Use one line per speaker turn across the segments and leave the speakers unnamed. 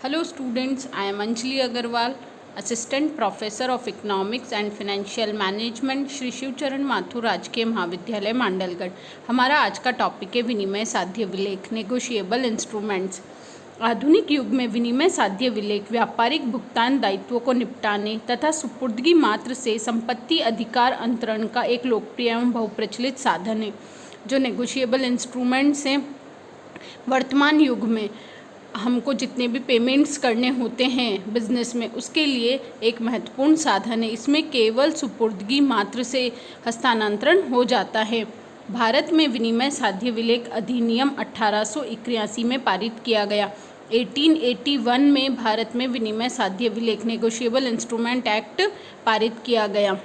Hello students, I am Anjali Agarwal, Assistant Professor of Economics and Financial Management, Shri Shivcharan Mathur राजकीय महाविद्यालय मांडलगढ़। हमारा आज का टॉपिक है विनिमय साध्य विलेख, नेगोशिएबल इंस्ट्रूमेंट्स। आधुनिक युग में विनिमय साध्य विलेख व्यापारिक भुगतान दायित्वों को निपटाने तथा सुपुर्दगी मात्र से संपत्ति अधिकार अंतरण का एक लोकप्रिय एवं बहुप्रचलित साधन है। जो नेगोशिएबल इंस्ट्रूमेंट्स हैं, वर्तमान युग में हमको जितने भी पेमेंट्स करने होते हैं बिजनेस में, उसके लिए एक महत्वपूर्ण साधन है। इसमें केवल सुपुर्दगी मात्र से हस्तांतरण हो जाता है। भारत में विनिमय साध्य विलेख अधिनियम 1881 में पारित किया गया। 1881 में भारत में विनिमय साध्य विलेख नेगोशिएबल इंस्ट्रूमेंट एक्ट पारित किया गया।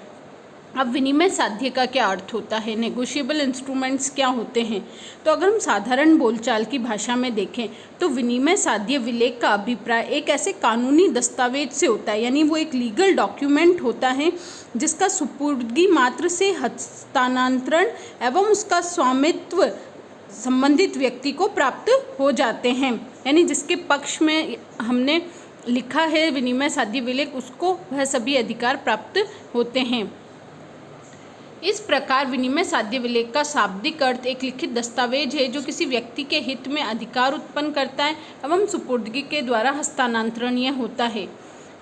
अब विनिमय साध्य का क्या अर्थ होता है, नेगोशिएबल इंस्ट्रूमेंट्स क्या होते हैं? तो अगर हम साधारण बोलचाल की भाषा में देखें तो विनिमय साध्य विलेख का अभिप्राय एक ऐसे कानूनी दस्तावेज से होता है, यानी वो एक लीगल डॉक्यूमेंट होता है जिसका सुपुर्दगी मात्र से हस्तांतरण एवं उसका स्वामित्व संबंधित व्यक्ति को प्राप्त हो जाते हैं। यानी जिसके पक्ष में हमने लिखा है विनिमय साध्य विलेख, उसको वह सभी अधिकार प्राप्त होते हैं। इस प्रकार विनिमय साध्य विलेख का शाब्दिक अर्थ एक लिखित दस्तावेज है जो किसी व्यक्ति के हित में अधिकार उत्पन्न करता है एवं सुपुर्दगी के द्वारा हस्तांतरणीय होता है।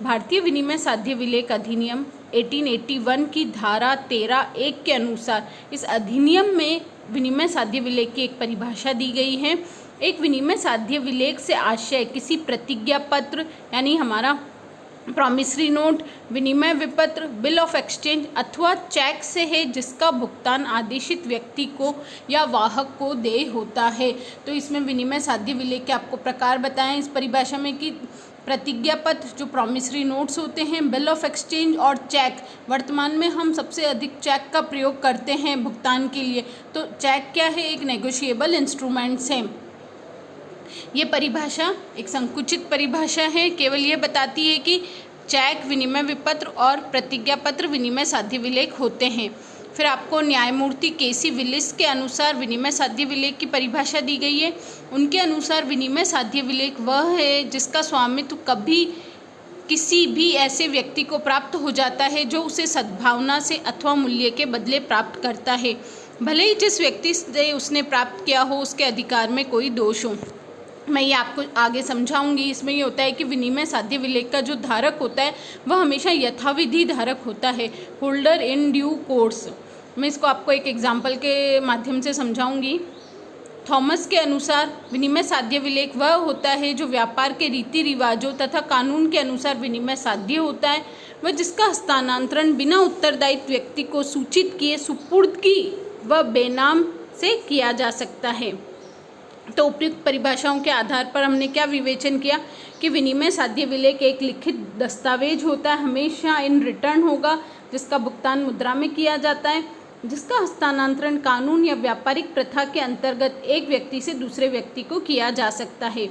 भारतीय विनिमय साध्य विलेख अधिनियम 1881 की धारा 13(1) के अनुसार इस अधिनियम में विनिमय साध्य विलेख की एक परिभाषा दी गई है। एक विनिमय साध्य विलेख से आशय किसी प्रतिज्ञा पत्र यानी हमारा प्रॉमिसरी नोट, विनिमय विपत्र, बिल ऑफ एक्सचेंज अथवा चेक से है जिसका भुगतान आदेशित व्यक्ति को या वाहक को देय होता है। तो इसमें विनिमय साध्य विलेख के आपको प्रकार बताएं इस परिभाषा में कि प्रतिज्ञा पत्र जो प्रॉमिसरी नोट्स होते हैं, बिल ऑफ एक्सचेंज और चेक। वर्तमान में हम सबसे अधिक चेक का प्रयोग करते हैं भुगतान के लिए। तो चेक क्या है? एक नेगोशिएबल इंस्ट्रूमेंट्स है। ये परिभाषा एक संकुचित परिभाषा है, केवल ये बताती है कि चेक विनिमय विपत्र और प्रतिज्ञा पत्र विनिमय साध्य विलेख होते हैं। फिर आपको न्यायमूर्ति केसी विलिस के अनुसार विनिमय साध्य विलेख की परिभाषा दी गई है। उनके अनुसार विनिमय साध्य विलेख वह है जिसका स्वामित्व कभी किसी भी ऐसे व्यक्ति को प्राप्त हो जाता है जो उसे सद्भावना से अथवा मूल्य के बदले प्राप्त करता है, भले ही जिस व्यक्ति से उसने प्राप्त किया हो उसके अधिकार में कोई दोष हो। मैं ये आपको आगे समझाऊंगी। इसमें ये होता है कि विनिमय साध्य विलेख का जो धारक होता है वह हमेशा यथाविधि धारक होता है, होल्डर इन ड्यू कोर्स। मैं इसको आपको एक एग्जाम्पल के माध्यम से समझाऊंगी। थॉमस के अनुसार विनिमय साध्य विलेख वह होता है जो व्यापार के रीति रिवाजों तथा कानून के अनुसार विनिमय साध्य होता है, वह जिसका हस्तांतरण बिना उत्तरदायित्व व्यक्ति को सूचित किए सुपुर्दगी व बेनाम से किया जा सकता है। तो उपयुक्त परिभाषाओं के आधार पर हमने क्या विवेचन किया कि विनिमय साध्य विलेख एक लिखित दस्तावेज होता है, हमेशा इन रिटर्न होगा, जिसका भुगतान मुद्रा में किया जाता है, जिसका हस्तांतरण कानून या व्यापारिक प्रथा के अंतर्गत एक व्यक्ति से दूसरे व्यक्ति को किया जा सकता है।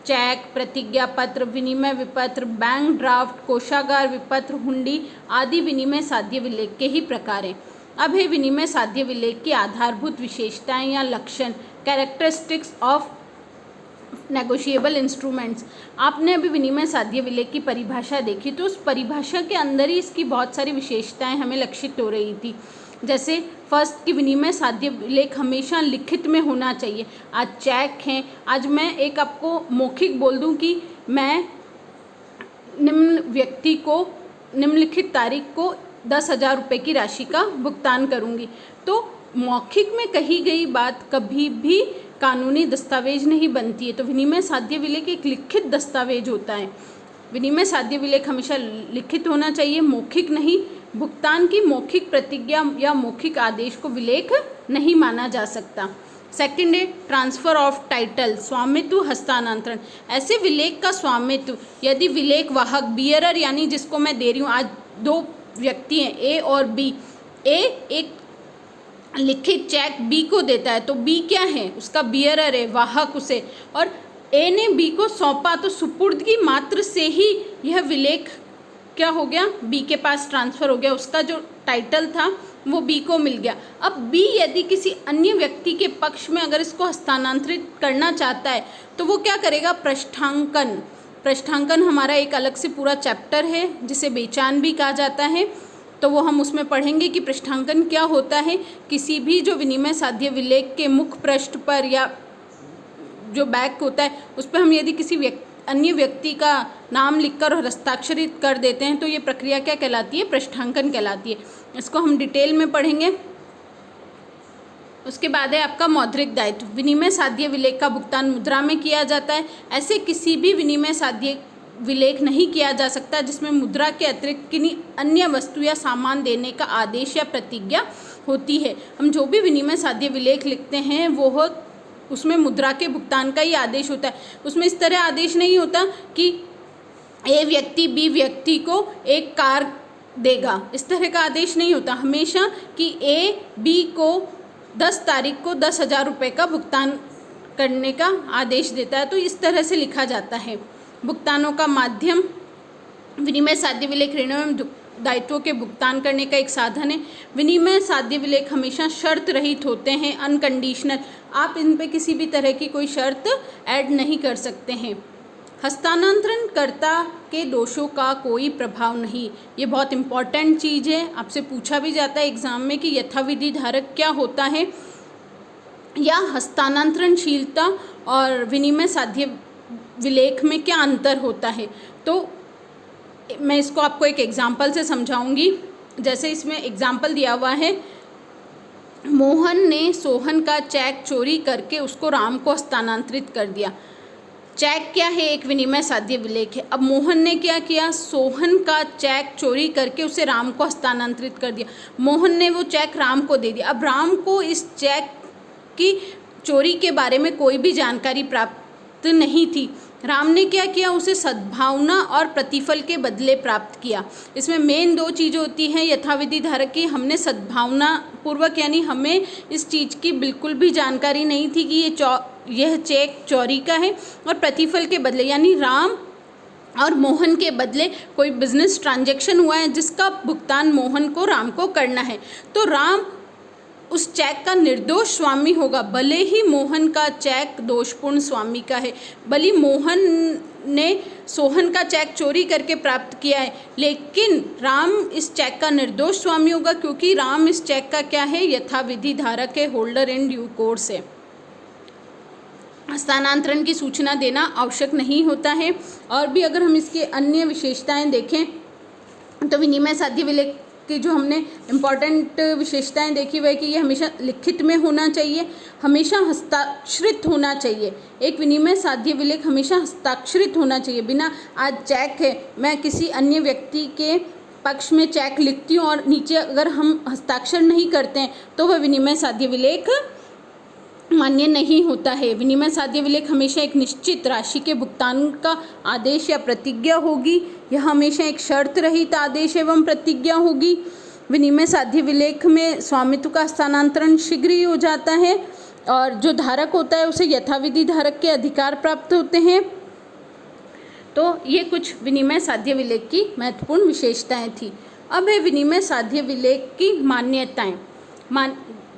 चेक, प्रतिज्ञा पत्र, विनिमय विपत्र, बैंक ड्राफ्ट, कोषागार विपत्र, हुंडी आदि विनिमय साध्य विलेख के ही प्रकार हैं। अब है विनिमय साध्य विलेख की आधारभूत विशेषताएं या लक्षण, कैरेक्टरिस्टिक्स ऑफ नेगोशिएबल इंस्ट्रूमेंट्स। आपने अभी विनिमय साध्य विलेख की परिभाषा देखी, तो उस परिभाषा के अंदर ही इसकी बहुत सारी विशेषताएं हमें लक्षित हो रही थी। जैसे फर्स्ट कि विनिमय साध्य विलेख हमेशा लिखित में होना चाहिए। आज चेक हैं, आज मैं एक आपको मौखिक बोल दूं कि मैं निम्न व्यक्ति को निम्नलिखित तारीख को 10,000 रुपये की राशि का भुगतान करूंगी, तो मौखिक में कही गई बात कभी भी कानूनी दस्तावेज नहीं बनती है। तो विनिमय साध्य विलेख एक लिखित दस्तावेज होता है। विनिमय साध्य विलेख हमेशा लिखित होना चाहिए, मौखिक नहीं। भुगतान की मौखिक प्रतिज्ञा या मौखिक आदेश को विलेख नहीं माना जा सकता। सेकंड है ट्रांसफर ऑफ टाइटल, स्वामित्व हस्तांतरण। ऐसे विलेख का स्वामित्व यदि विलेख वाहक बियरर यानी जिसको मैं दे रही हूँ, आज दो व्यक्ति हैं ए और बी, ए एक लिखित चेक बी को देता है, तो बी क्या है? उसका बियरर है, वाहक उसे, और ए ने बी को सौंपा, तो सुपुर्दगी मात्र से ही यह विलेख क्या हो गया? बी के पास ट्रांसफ़र हो गया, उसका जो टाइटल था वो बी को मिल गया। अब बी यदि किसी अन्य व्यक्ति के पक्ष में अगर इसको हस्तांतरित करना चाहता है तो वो क्या करेगा? पृष्ठांकन पृष्ठांकन हमारा एक अलग से पूरा चैप्टर है जिसे बेचान भी कहा जाता है, तो वो हम उसमें पढ़ेंगे कि पृष्ठांकन क्या होता है। किसी भी जो विनिमय साध्य विलेख के मुख पृष्ठ पर या जो बैक होता है उस पर हम यदि किसी अन्य व्यक्ति का नाम लिखकर और हस्ताक्षरित कर देते हैं तो ये प्रक्रिया क्या कहलाती है, पृष्ठांकन कहलाती है। इसको हम डिटेल में पढ़ेंगे। उसके बाद है आपका मौद्रिक दायित्व। विनिमय साध्य विलेख का भुगतान मुद्रा में किया जाता है। ऐसे किसी भी विनिमय साध्य विलेख नहीं किया जा सकता जिसमें मुद्रा के अतिरिक्त किन्हीं अन्य वस्तु या सामान देने का आदेश या प्रतिज्ञा होती है। हम जो भी विनिमय साध्य विलेख लिखते हैं वो उसमें मुद्रा के भुगतान का ही आदेश होता है। उसमें इस तरह आदेश नहीं होता कि ए व्यक्ति बी व्यक्ति को एक कार देगा, इस तरह का आदेश नहीं होता। हमेशा कि ए बी को 10 तारीख को 10,000 रुपये का भुगतान करने का आदेश देता है, तो इस तरह से लिखा जाता है। भुगतानों का माध्यम। विनिमय साध्य विलेख ऋणों एवं दायित्वों के भुगतान करने का एक साधन है। विनिमय साध्य विलेख हमेशा शर्त रहित होते हैं, अनकंडीशनल। आप इन पे किसी भी तरह की कोई शर्त ऐड नहीं कर सकते हैं। हस्तांतरणकर्ता के दोषों का कोई प्रभाव नहीं। ये बहुत इम्पॉर्टेंट चीज़ है, आपसे पूछा भी जाता है एग्जाम में कि यथाविधि धारक क्या होता है या हस्तांतरणशीलता और विनिमय साध्य विलेख में क्या अंतर होता है। तो मैं इसको आपको एक एग्जाम्पल से समझाऊंगी। जैसे इसमें एग्जाम्पल दिया हुआ है, मोहन ने सोहन का चेक चोरी करके उसको राम को हस्तांतरित कर दिया। चेक क्या है, एक विनिमय साध्य विलेख है। अब मोहन ने क्या किया, सोहन का चेक चोरी करके उसे राम को हस्तांतरित कर दिया। मोहन ने वो चेक राम को दे दिया। अब राम को इस चेक की चोरी के बारे में कोई भी जानकारी प्राप्त नहीं थी। राम ने क्या किया, उसे सद्भावना और प्रतिफल के बदले प्राप्त किया। इसमें मेन 2 चीज़ें होती हैं यथाविधि धारक की। हमने सद्भावना पूर्वक, यानी हमें इस चीज़ की बिल्कुल भी जानकारी नहीं थी कि यह चेक चोरी का है, और प्रतिफल के बदले यानी राम और मोहन के बदले कोई बिजनेस ट्रांजैक्शन हुआ है जिसका भुगतान मोहन को राम को करना है। तो राम उस चेक का निर्दोष स्वामी होगा, भले ही मोहन का चेक दोषपूर्ण स्वामी का है। भले मोहन ने सोहन का चेक चोरी करके प्राप्त किया है, लेकिन राम इस चेक का निर्दोष स्वामी होगा क्योंकि राम इस चेक का क्या है, यथाविधि धारक है, होल्डर इन ड्यू कोर्स है। हस्तांतरण की सूचना देना आवश्यक नहीं होता है। और भी अगर हम इसकी अन्य विशेषताएं देखें तो विनिमय साध्य विलेख की जो हमने इम्पॉर्टेंट विशेषताएं देखी वह कि ये हमेशा लिखित में होना चाहिए, हमेशा हस्ताक्षरित होना चाहिए। एक विनिमय साध्य विलेख हमेशा हस्ताक्षरित होना चाहिए। बिना आज चेक है, मैं किसी अन्य व्यक्ति के पक्ष में चेक लिखती हूँ और नीचे अगर हम हस्ताक्षर नहीं करते हैं तो वह विनिमय साध्य विलेख मान्य नहीं होता है। विनिमय साध्य विलेख हमेशा एक निश्चित राशि के भुगतान का आदेश या प्रतिज्ञा होगी। यह हमेशा एक शर्त रहित आदेश एवं प्रतिज्ञा होगी। विनिमय साध्य विलेख में स्वामित्व का हस्तांतरण शीघ्र ही हो जाता है और जो धारक होता है उसे यथाविधि धारक के अधिकार प्राप्त होते हैं। तो ये कुछ विनिमय साध्य विलेख की महत्वपूर्ण विशेषताएं थी। अब है विनिमय साध्य विलेख की मान्यताएं।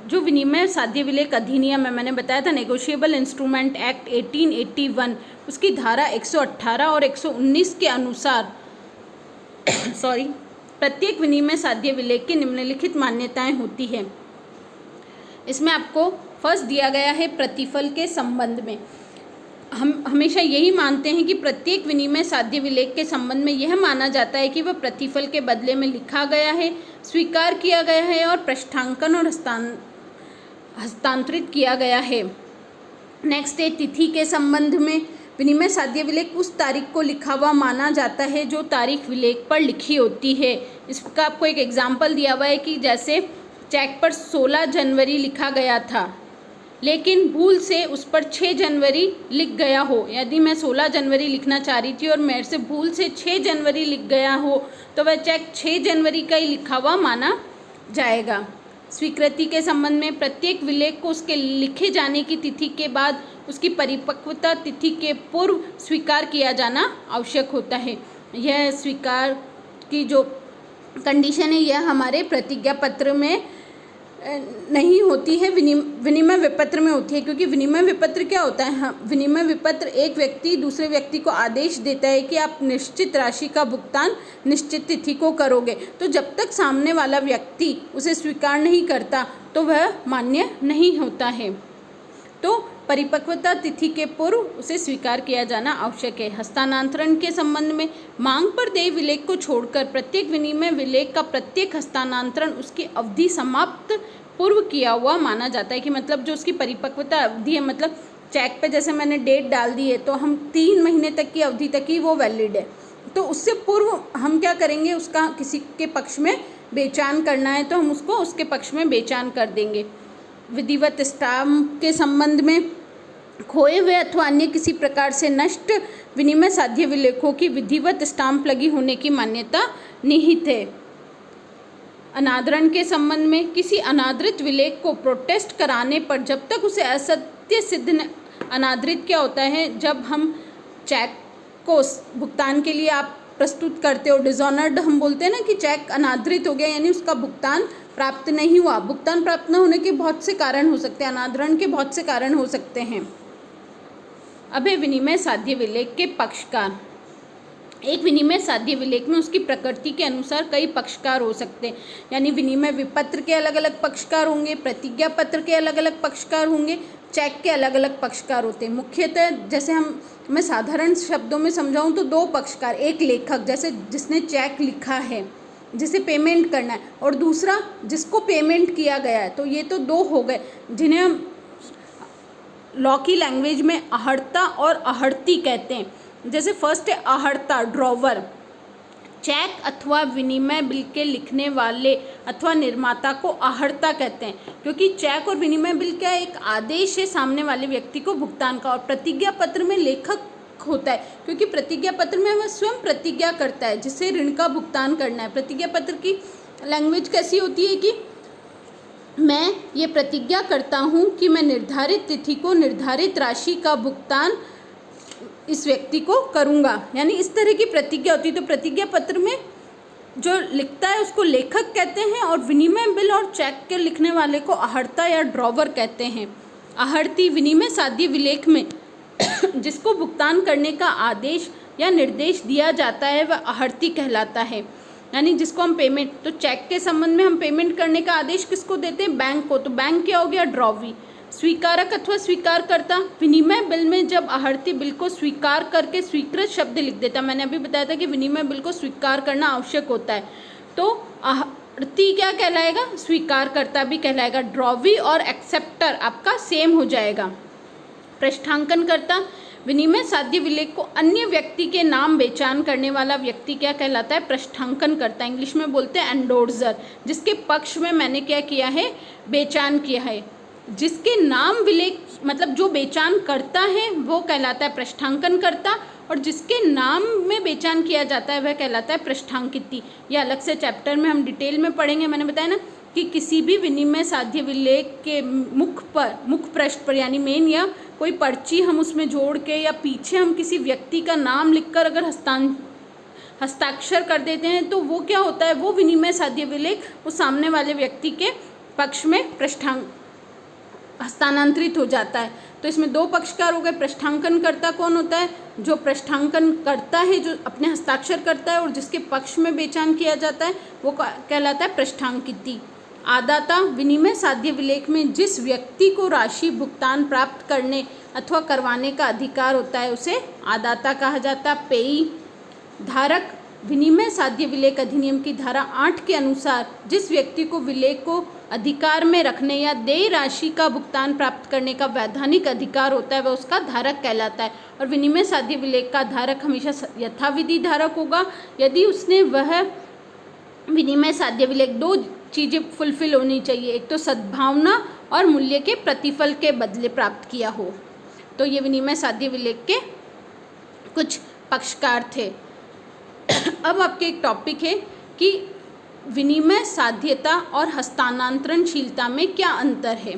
जो विनिमय साध्य विलेख अधिनियम है, मैंने बताया था नेगोशिएबल इंस्ट्रूमेंट एक्ट 1881, उसकी धारा 118 और 119 के अनुसार प्रत्येक विनिमय साध्य विलेख की निम्नलिखित मान्यताएं होती है। इसमें आपको फर्स्ट दिया गया है प्रतिफल के संबंध में। हम हमेशा यही मानते हैं कि प्रत्येक विनिमय साध्य विलेख के संबंध में यह माना जाता है कि वह प्रतिफल के बदले में लिखा गया है, स्वीकार किया गया है और पृष्ठांकन और हस्तांतरित किया गया है। नेक्स्ट है तिथि के संबंध में। विनिमय साध्य विलेख उस तारीख को लिखा हुआ माना जाता है जो तारीख विलेख पर लिखी होती है। इसका आपको एक एग्जाम्पल दिया हुआ है कि जैसे चेक पर 16 जनवरी लिखा गया था लेकिन भूल से उस पर 6 जनवरी लिख गया हो। यदि मैं 16 जनवरी लिखना चाह रही थी और मेरे से भूल से 6 जनवरी लिख गया हो तो वह चेक 6 जनवरी का ही लिखा हुआ माना जाएगा। स्वीकृति के संबंध में प्रत्येक विलेख को उसके लिखे जाने की तिथि के बाद उसकी परिपक्वता तिथि के पूर्व स्वीकार किया जाना आवश्यक होता है। यह स्वीकार की जो कंडीशन है यह हमारे प्रतिज्ञा पत्र में नहीं होती है, विनिमय विपत्र में होती है। क्योंकि विनिमय विपत्र क्या होता है? हाँ, विनिमय विपत्र एक व्यक्ति दूसरे व्यक्ति को आदेश देता है कि आप निश्चित राशि का भुगतान निश्चित तिथि को करोगे। तो जब तक सामने वाला व्यक्ति उसे स्वीकार नहीं करता तो वह मान्य नहीं होता है। तो परिपक्वता तिथि के पूर्व उसे स्वीकार किया जाना आवश्यक है। हस्तांतरण के संबंध में मांग पर देय विलेख को छोड़कर प्रत्येक विनिमय विलेख का प्रत्येक हस्तांतरण उसकी अवधि समाप्त पूर्व किया हुआ माना जाता है। कि मतलब जो उसकी परिपक्वता अवधि है, मतलब चेक पे जैसे मैंने डेट डाल दी है तो हम 3 महीने तक की अवधि तक ही वो वैलिड है। तो उससे पूर्व हम क्या करेंगे, उसका किसी के पक्ष में बेचान करना है तो हम उसको उसके पक्ष में बेचान कर देंगे। विधिवत स्टाम्प के संबंध में खोए हुए अथवा अन्य किसी प्रकार से नष्ट विनिमय साध्य विलेखों की विधिवत स्टाम्प लगी होने की मान्यता निहित है। अनादरण के संबंध में किसी अनादृत विलेख को प्रोटेस्ट कराने पर जब तक उसे असत्य सिद्ध न, अनादृत क्या होता है? जब हम चेक को भुगतान के लिए आप प्रस्तुत करते हो, डिसऑनर्ड हम बोलते हैं ना कि चेक अनादृत हो गया, यानी उसका भुगतान प्राप्त नहीं हुआ। भुगतान प्राप्त न होने के बहुत से कारण हो सकते हैं, अनादरण के बहुत से कारण हो सकते हैं। अब है विनिमय साध्य विलेख के पक्षकार। एक विनिमय साध्य विलेख में उसकी प्रकृति के अनुसार कई पक्षकार हो सकते हैं। यानी विनिमय विपत्र के अलग अलग पक्षकार होंगे, प्रतिज्ञा पत्र के अलग अलग पक्षकार होंगे, चेक के अलग अलग पक्षकार होते हैं। मुख्यतः जैसे मैं साधारण शब्दों में समझाऊं तो 2 पक्षकार, एक लेखक जैसे जिसने चेक लिखा है, जिसे पेमेंट करना है, और दूसरा जिसको पेमेंट किया गया है। तो ये तो 2 हो गए जिन्हें हम लॉ की लैंग्वेज में आहर्ता और आहर्ती कहते हैं। जैसे फर्स्ट है आहर्ता, ड्रॉवर। चेक अथवा विनिमय बिल के लिखने वाले अथवा निर्माता को आहर्ता कहते हैं, क्योंकि चेक और विनिमय बिल क्या एक आदेश है सामने वाले व्यक्ति को भुगतान का। और प्रतिज्ञा पत्र में लेखक होता है, क्योंकि प्रतिज्ञा पत्र में वह स्वयं प्रतिज्ञा करता है जिसे ऋण का भुगतान करना है। प्रतिज्ञा पत्र की लैंग्वेज कैसी होती है कि मैं ये प्रतिज्ञा करता हूँ कि मैं निर्धारित तिथि को निर्धारित राशि का भुगतान इस व्यक्ति को करूँगा, यानी इस तरह की प्रतिज्ञा होती है। तो प्रतिज्ञा पत्र में जो लिखता है उसको लेखक कहते हैं, और विनिमय बिल और चेक के लिखने वाले को आहर्ता या ड्रॉवर कहते हैं। आहर्ती विनिमय साध्य विलेख में जिसको भुगतान करने का आदेश या निर्देश दिया जाता है वह आहर्ती कहलाता है, यानी जिसको हम पेमेंट, तो चेक के संबंध में हम पेमेंट करने का आदेश किसको देते हैं? बैंक को। तो बैंक क्या हो गया? ड्रॉवी। स्वीकारक अथवा स्वीकारकर्ता, विनिमय बिल में जब आहर्ती बिल को स्वीकार करके स्वीकृत शब्द लिख देता, मैंने अभी बताया था कि विनिमय बिल को स्वीकार करना आवश्यक होता है, तो आहर्ती क्या कहलाएगा? स्वीकारकर्ता भी कहलाएगा। ड्रॉवी और एक्सेप्टर आपका सेम हो जाएगा। पृष्ठांकन करता, विनिमय साध्य विलेख को अन्य व्यक्ति के नाम बेचान करने वाला व्यक्ति क्या कहलाता है? पृष्ठांकन करता। इंग्लिश में बोलते हैं एंडोर्सर, जिसके पक्ष में मैंने क्या किया है? बेचान किया है। जिसके नाम विलेख, मतलब जो बेचान करता है वो कहलाता है पृष्ठांकन करता, और जिसके नाम में बेचान किया जाता है वह कहलाता है पृष्ठांकिती। ये अलग से चैप्टर में हम डिटेल में पढ़ेंगे। मैंने बताया ना कि किसी भी विनिमय साध्य विलेख के मुख पृष्ठ पर, यानी मेन, या कोई पर्ची हम उसमें जोड़ के या पीछे हम किसी व्यक्ति का नाम लिखकर अगर हस्ताक्षर कर देते हैं तो वो क्या होता है? वो विनिमय साध्य विलेख वो सामने वाले व्यक्ति के पक्ष में हस्तांतरित हो जाता है। तो इसमें 2 पक्षकार हो गए। पृष्ठांकन करता कौन होता है? जो पृष्ठांकन करता है, जो अपने हस्ताक्षर करता है और जिसके पक्ष में बेचान किया जाता है वो कहलाता है पृष्ठांकिती। आदाता, विनिमय साध्य विलेख में जिस व्यक्ति को राशि भुगतान प्राप्त करने अथवा करवाने का अधिकार होता है उसे आदाता कहा जाता है। पेयी। धारक, विनिमय साध्य विलेख अधिनियम की धारा 8 के अनुसार जिस व्यक्ति को विलेख को अधिकार में रखने या देय राशि का भुगतान प्राप्त करने का वैधानिक अधिकार होता है वह उसका धारक कहलाता है। और विनिमय साध्य विलेख का धारक हमेशा यथाविधि धारक होगा यदि उसने वह विनिमय साध्य विलेख 2 चीज़ें फुलफिल होनी चाहिए, एक तो सद्भावना और मूल्य के प्रतिफल के बदले प्राप्त किया हो। तो ये विनिमय साध्य विलेख के कुछ पक्षकार थे। अब आपके एक टॉपिक है कि विनिमय साध्यता और हस्तांतरणशीलता में क्या अंतर है।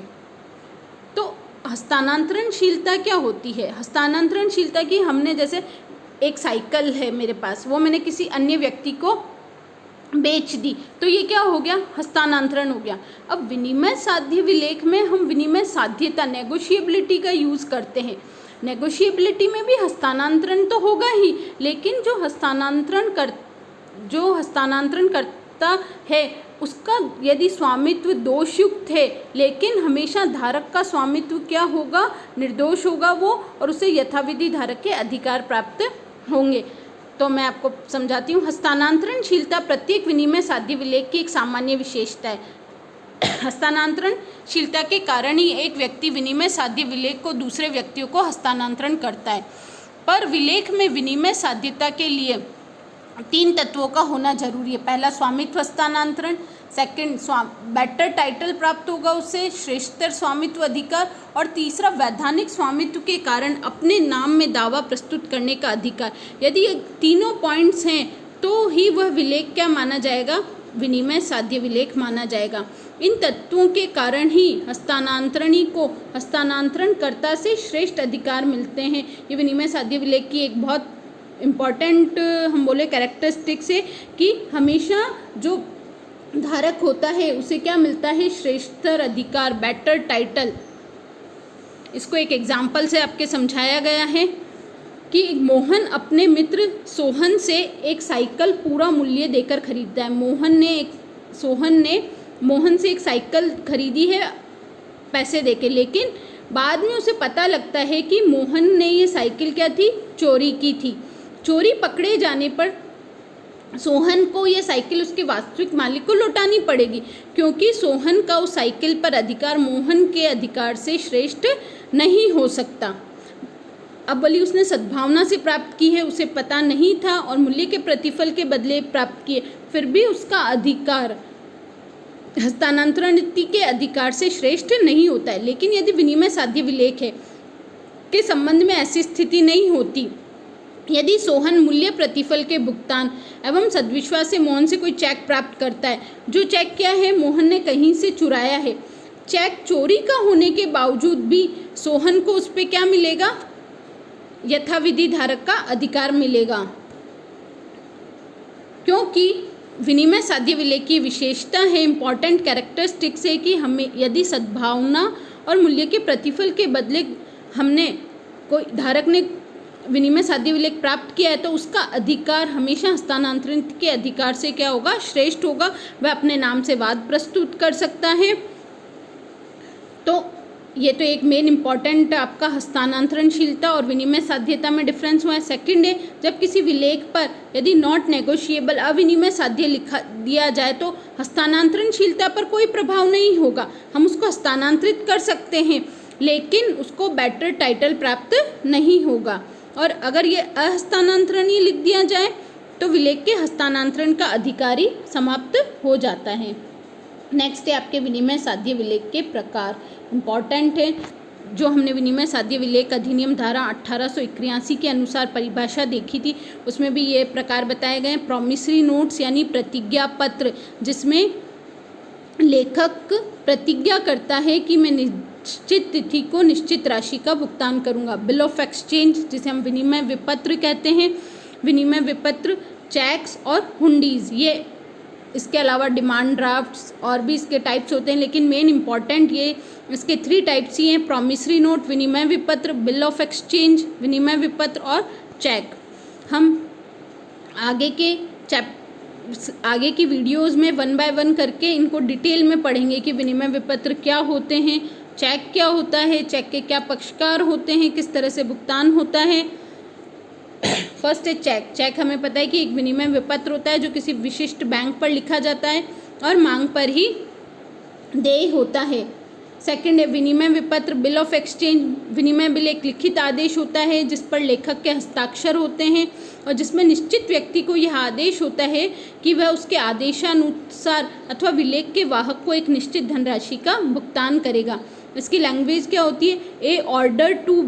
तो हस्तांतरणशीलता क्या होती है? हस्तांतरणशीलता की, हमने जैसे एक साइकिल है मेरे पास, वो मैंने किसी अन्य व्यक्ति को बेच दी, तो ये क्या हो गया, हस्तांतरण हो गया। अब विनिमय साध्य विलेख में हम विनिमय साध्यता नेगोशिएबिलिटी का यूज़ करते हैं। नेगोशिएबिलिटी में भी हस्तांतरण तो होगा ही, लेकिन जो हस्तांतरण करता है उसका यदि स्वामित्व दोषयुक्त है, लेकिन हमेशा धारक का स्वामित्व क्या होगा, निर्दोष होगा वो, और उसे यथाविधि धारक के अधिकार प्राप्त होंगे। तो मैं आपको समझाती हूँ। हस्तांतरणशीलता प्रत्येक विनिमय साध्य विलेख की एक सामान्य विशेषता है। हस्तांतरणशीलता के कारण ही एक व्यक्ति विनिमय साध्य विलेख को दूसरे व्यक्तियों को हस्तांतरण करता है। पर विलेख में विनिमय साध्यता के लिए 3 तत्वों का होना जरूरी है। पहला, स्वामित्व हस्तांतरण। सेकंड, बेटर टाइटल प्राप्त होगा उससे, श्रेष्ठतर स्वामित्व अधिकार। और तीसरा, वैधानिक स्वामित्व के कारण अपने नाम में दावा प्रस्तुत करने का अधिकार। यदि ये तीनों पॉइंट्स हैं तो ही वह विलेख क्या माना जाएगा, विनिमय साध्य विलेख माना जाएगा। इन तत्वों के कारण ही हस्तांतरणी को हस्तांतरणकर्ता से श्रेष्ठ अधिकार मिलते हैं। ये विनिमय साध्य विलेख की एक बहुत इम्पॉर्टेंट हम बोले कैरेक्टरिस्टिक्स है कि हमेशा जो धारक होता है उसे क्या मिलता है, श्रेष्ठतर अधिकार, बेटर टाइटल। इसको एक एग्जाम्पल से आपके समझाया गया है कि मोहन अपने मित्र सोहन से एक साइकिल पूरा मूल्य देकर खरीदता है। सोहन ने मोहन से एक साइकिल खरीदी है पैसे देके, लेकिन बाद में उसे पता लगता है कि मोहन ने ये साइकिल क्या थी, चोरी की थी। चोरी पकड़े जाने पर सोहन को यह साइकिल उसके वास्तविक मालिक को लौटानी पड़ेगी, क्योंकि सोहन का उस साइकिल पर अधिकार मोहन के अधिकार से श्रेष्ठ नहीं हो सकता। अब भले उसने सद्भावना से प्राप्त की है, उसे पता नहीं था और मूल्य के प्रतिफल के बदले प्राप्त किए, फिर भी उसका अधिकार हस्तांतरण के अधिकार से श्रेष्ठ नहीं होता है। लेकिन यदि विनिमय साध्य विलेख है के संबंध में ऐसी स्थिति नहीं होती। यदि सोहन मूल्य प्रतिफल के भुगतान एवं सद्विश्वास से मोहन से कोई चेक प्राप्त करता है, जो चेक क्या है, मोहन ने कहीं से चुराया है, चेक चोरी का होने के बावजूद भी सोहन को उस पर क्या मिलेगा, यथाविधि धारक का अधिकार मिलेगा। क्योंकि विनिमय साध्य विलेख की विशेषता है, इम्पॉर्टेंट कैरेक्टरिस्टिक्स है कि हमें यदि सद्भावना और मूल्य के प्रतिफल के बदले हमने कोई धारक ने विनिमय साध्य विलेख प्राप्त किया है तो उसका अधिकार हमेशा हस्तांतरित के अधिकार से क्या होगा, श्रेष्ठ होगा। वह अपने नाम से वाद प्रस्तुत कर सकता है। तो ये तो एक मेन इम्पॉर्टेंट आपका हस्तांतरणशीलता और विनिमय साध्यता में डिफरेंस हुआ है। सेकंड है, जब किसी विलेख पर यदि नॉट नेगोशिएबल अविनिमय साध्य लिखा दिया जाए तो हस्तांतरणशीलता पर कोई प्रभाव नहीं होगा, हम उसको हस्तांतरित कर सकते हैं, लेकिन उसको बेटर टाइटल प्राप्त नहीं होगा। और अगर ये अहस्तांतरणीय लिख दिया जाए तो विलेख के हस्तांतरण का अधिकारी समाप्त हो जाता है। नेक्स्ट है आपके विनिमय साध्य विलेख के प्रकार, इम्पॉर्टेंट है। जो हमने विनिमय साध्य विलेख अधिनियम धारा 1881 के अनुसार परिभाषा देखी थी, उसमें भी ये प्रकार बताए गए। प्रॉमिसरी नोट्स यानी प्रतिज्ञा पत्र, जिसमें लेखक प्रतिज्ञा करता है कि मैं निश्चित तिथि को निश्चित राशि का भुगतान करूंगा। बिल ऑफ एक्सचेंज, जिसे हम विनिमय विपत्र कहते हैं। विनिमय विपत्र, चेक्स और हुंडीज, ये इसके अलावा डिमांड ड्राफ्ट्स और भी इसके टाइप्स होते हैं, लेकिन मेन इंपॉर्टेंट ये इसके 3 टाइप्स ही हैं, प्रॉमिसरी नोट, विनिमय विपत्र, बिल ऑफ एक्सचेंज, विनिमय विपत्र और चेक। हम आगे की वीडियोस में 1 बाय 1 करके इनको डिटेल में पढ़ेंगे कि विनिमय विपत्र क्या होते हैं, चेक क्या होता है, चेक के क्या पक्षकार होते हैं, किस तरह से भुगतान होता है। फर्स्ट है चेक। चेक हमें पता है कि एक विनिमय विपत्र होता है जो किसी विशिष्ट बैंक पर लिखा जाता है और मांग पर ही देय होता है। सेकंड है विनिमय विपत्र, बिल ऑफ एक्सचेंज। विनिमय बिल एक लिखित आदेश होता है जिस पर लेखक के हस्ताक्षर होते हैं और जिसमें निश्चित व्यक्ति को यह आदेश होता है कि वह उसके आदेशानुसार अथवा विलेख के वाहक को एक निश्चित धनराशि का भुगतान करेगा। इसकी लैंग्वेज क्या होती है, ए ऑर्डर टू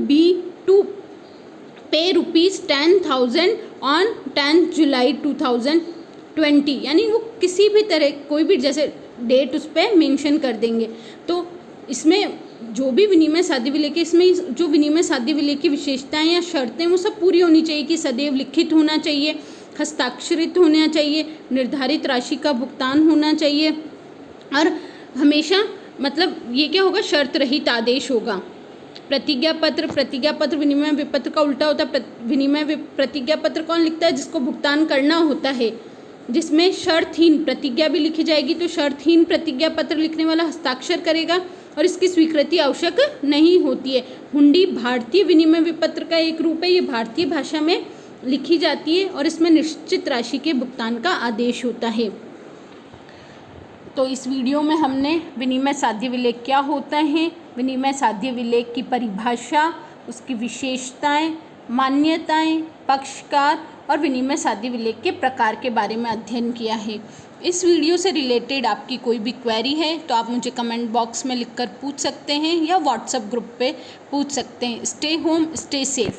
पे ₹10,000 ऑन 10 जुलाई 2020, यानी वो किसी भी तरह कोई भी जैसे डेट उस पर मेंशन कर देंगे। तो इसमें जो भी विनिमय साध्य विलेख, इसमें जो विनिमय साध्य विलेख की विशेषताएं या शर्तें वो सब पूरी होनी चाहिए कि सदैव लिखित होना चाहिए, हस्ताक्षरित होना चाहिए, निर्धारित राशि का भुगतान होना चाहिए और हमेशा मतलब ये क्या होगा, शर्त रहित आदेश होगा। प्रतिज्ञा पत्र विनिमय विपत्र का उल्टा होता है। प्रतिज्ञा पत्र कौन लिखता है? जिसको भुगतान करना होता है, जिसमें शर्तहीन प्रतिज्ञा भी लिखी जाएगी, तो शर्तहीन प्रतिज्ञा पत्र लिखने वाला हस्ताक्षर करेगा और इसकी स्वीकृति आवश्यक नहीं होती है। हुंडी भारतीय विनिमय विपत्र का एक रूप है, ये भारतीय भाषा में लिखी जाती है और इसमें निश्चित राशि के भुगतान का आदेश होता है। तो इस वीडियो में हमने विनिमय साध्य विलेख क्या होता है, विनिमय साध्य विलेख की परिभाषा, उसकी विशेषताएं, मान्यताएं, पक्षकार और विनिमय साध्य विलेख के प्रकार के बारे में अध्ययन किया है। इस वीडियो से रिलेटेड आपकी कोई भी क्वेरी है तो आप मुझे कमेंट बॉक्स में लिखकर पूछ सकते हैं या व्हाट्सएप ग्रुप पे पूछ सकते हैं। Stay home, stay safe.